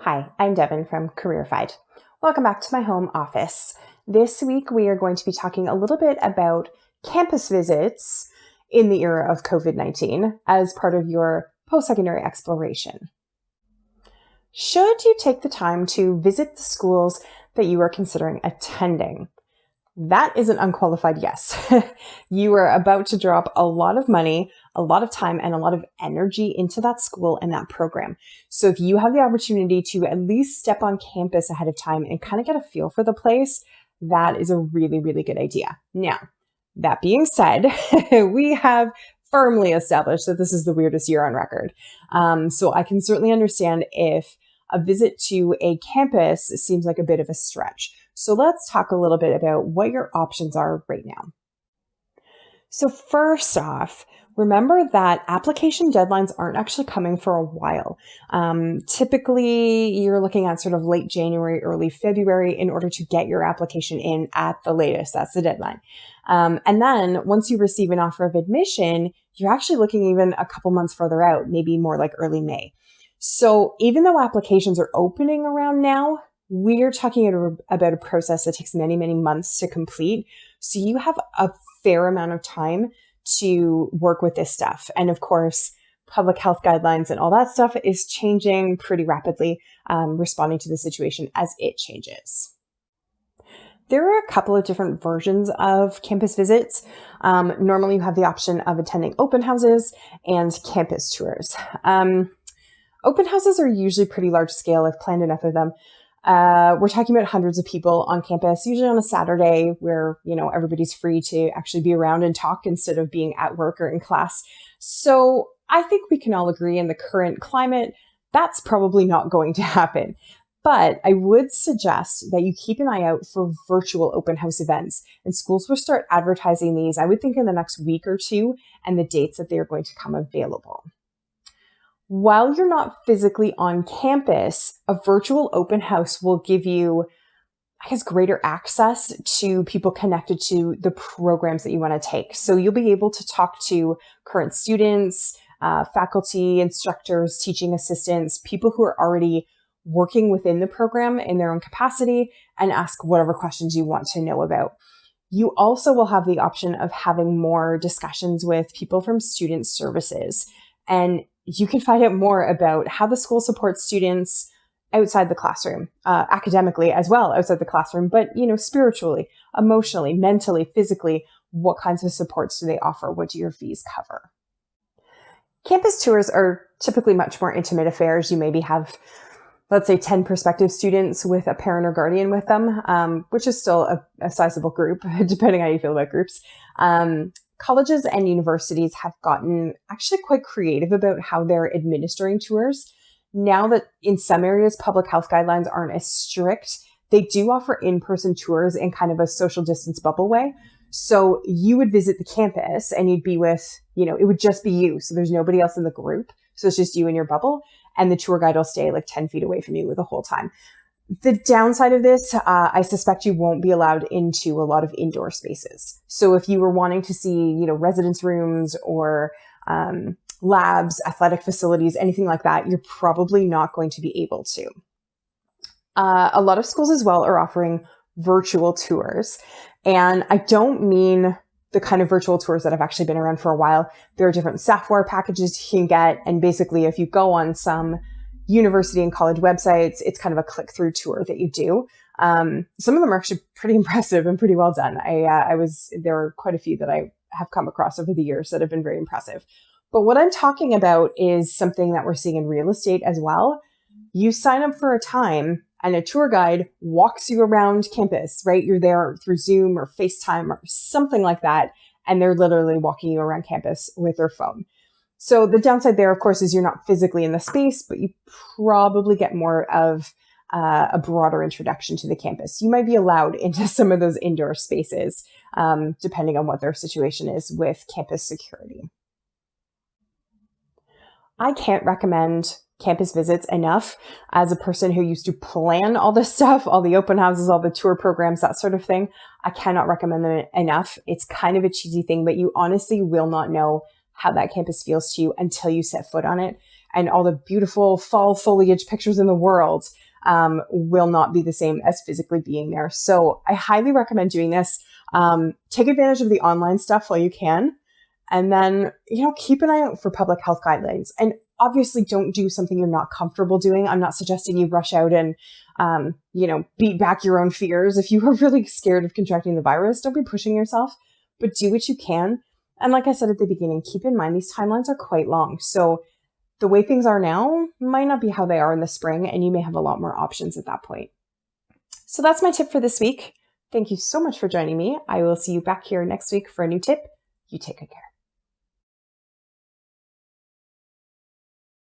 Hi, I'm Devin from CareerFied. Welcome back to my home office. This week we are going to be talking a little bit about campus visits in the era of COVID-19 as part of your post-secondary exploration. Should you take the time to visit the schools that you are considering attending? That is an unqualified yes. You are about to drop a lot of money, a lot of time, and a lot of energy into that school and that program. So if you have the opportunity to at least step on campus ahead of time and kind of get a feel for the place, that is a really, really good idea. Now, that being said, we have firmly established that this is the weirdest year on record. So I can certainly understand if a visit to a campus seems like a bit of a stretch. So let's talk a little bit about what your options are right now. So first off, remember that application deadlines aren't actually coming for a while. Typically, you're looking at sort of late January, early February in order to get your application in at the latest. That's the deadline. And then once you receive an offer of admission, you're actually looking even a couple months further out, maybe more like early May. So even though applications are opening around now, we're talking about a process that takes many, many months to complete. So you have a fair amount of time to work with this stuff. And of course, public health guidelines and all that stuff is changing pretty rapidly, responding to the situation as it changes. There are a couple of different versions of campus visits. Normally you have the option of attending open houses and campus tours. Open houses are usually pretty large scale. I've planned enough of them. We're talking about hundreds of people on campus, usually on a Saturday where, everybody's free to actually be around and talk instead of being at work or in class. So I think we can all agree in the current climate, that's probably not going to happen. But I would suggest that you keep an eye out for virtual open house events, and schools will start advertising these, I would think, in the next week or two, and the dates that they are going to come available. While you're not physically on campus, a virtual open house will give you, greater access to people connected to the programs that you want to take. So you'll be able to talk to current students, faculty, instructors, teaching assistants, people who are already working within the program in their own capacity, and ask whatever questions you want to know about. You also will have the option of having more discussions with people from student services, and you can find out more about how the school supports students outside the classroom, academically as well outside the classroom, but spiritually, emotionally, mentally, physically, what kinds of supports do they offer? What do your fees cover? Campus tours are typically much more intimate affairs. You maybe have, let's say, 10 prospective students with a parent or guardian with them, which is still a sizable group, depending on how you feel about groups. Colleges and universities have gotten actually quite creative about how they're administering tours. Now that in some areas, public health guidelines aren't as strict, they do offer in-person tours in kind of a social distance bubble way. So you would visit the campus and you'd be with, it would just be you. So there's nobody else in the group. So it's just you and your bubble. And the tour guide will stay like 10 feet away from you the whole time. The downside of this, I suspect you won't be allowed into a lot of indoor spaces. So if you were wanting to see, residence rooms or labs, athletic facilities, anything like that, you're probably not going to be able to. A lot of schools as well are offering virtual tours. And I don't mean the kind of virtual tours that have actually been around for a while. There are different software packages you can get. And basically, if you go on some university and college websites, it's kind of a click-through tour that you do. Some of them are actually pretty impressive and pretty well done. There are quite a few that I have come across over the years that have been very impressive. But what I'm talking about is something that we're seeing in real estate as well. You sign up for a time and a tour guide walks you around campus, right? You're there through Zoom or FaceTime or something like that. And they're literally walking you around campus with their phone. So the downside there, of course, is you're not physically in the space, but you probably get more of a broader introduction to the campus. You might be allowed into some of those indoor spaces, depending on what their situation is with campus security. I can't recommend campus visits enough. As a person who used to plan all this stuff, all the open houses, all the tour programs, that sort of thing, I cannot recommend them enough. It's kind of a cheesy thing, but you honestly will not know how that campus feels to you until you set foot on it. and all the beautiful fall foliage pictures in the world will not be the same as physically being there. So I highly recommend doing this. Take advantage of the online stuff while you can. And then, keep an eye out for public health guidelines. And obviously don't do something you're not comfortable doing. I'm not suggesting you rush out and, beat back your own fears. If you are really scared of contracting the virus, don't be pushing yourself, but do what you can. And like I said at the beginning, keep in mind these timelines are quite long. So the way things are now might not be how they are in the spring, and you may have a lot more options at that point. So that's my tip for this week. Thank you so much for joining me. I will see you back here next week for a new tip. You take good care.